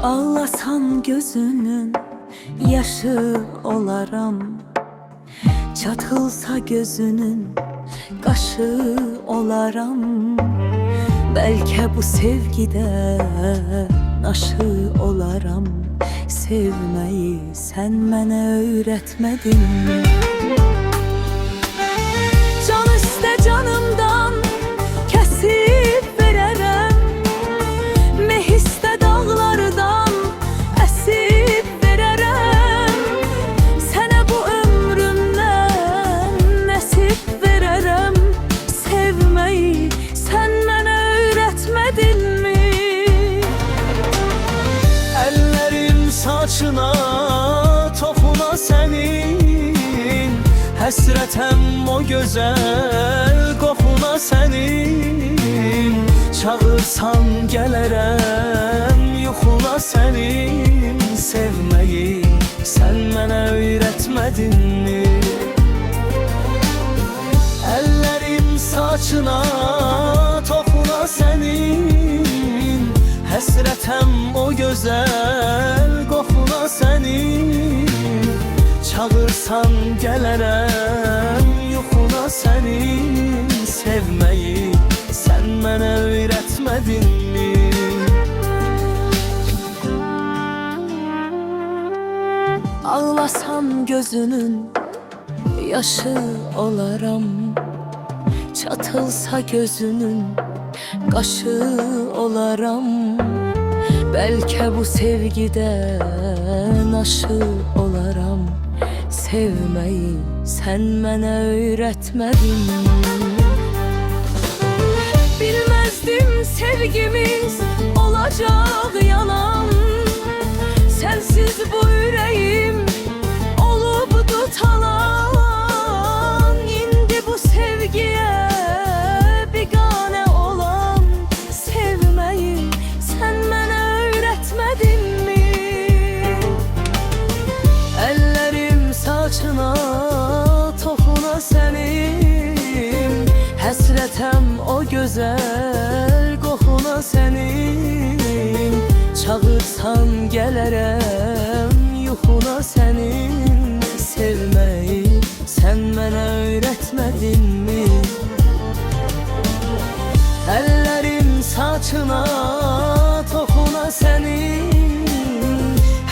Ağlasan gözünün yaşı olaram, çatılsa gözünün qaşı olaram. Belki bu sevgide naşı olaram. Sevmeyi sen mənə öğretmedin mi? Can iste canımdan kesip vererem, meh iste dağlardan esip vererem. Sənə bu ömrümden nesip vererem. Sevmeyi sen mənə öğretmedin mi? Ellerim saçına toxuna senin, həsrətəm o gözəl qoxuna senin. Çağırsan gələrəm yuxuna senin. Sevməyi sen mənə öyrətmədin mi? Ellerim saçına toxuna senin, həsrətəm o gözəl qoxuna senin. Çağırsan gələrəm yuxuna senin. Sevməyi sen mənə öyrətmədin mi? Ağlasan gözünün yaşı olaram, çatılsa gözünün qaşı olaram. Belki bu sevgide naşı olaram. Sevmeyi sen mənə öğretmedin mi? Bilmezdim sevgimiz olacak yalan. Sensiz bu yüreğim olup tutalan. İndi bu sevgiye bigane olan. Sevmeyi sen mənə öğretmedin mi? Ellerim saçına toxuna senin, həsrətəm o gözəl qoxuna senin. Çağırsan gələrəm yuxuna senin. Sevməyi sen mənə öyrətmədin mi? Ellerim saçına toxuna senin,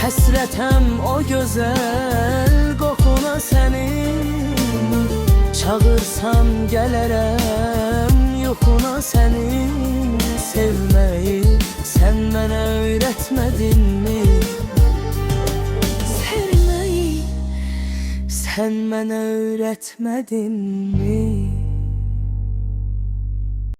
həsrətəm o gözəl qoxuna senin. Çağırsan gələrəm yuxuna senin. Sevməyi sen mənə öyrətmədin mi? Sevməyi sen mənə öyrətmədin mi?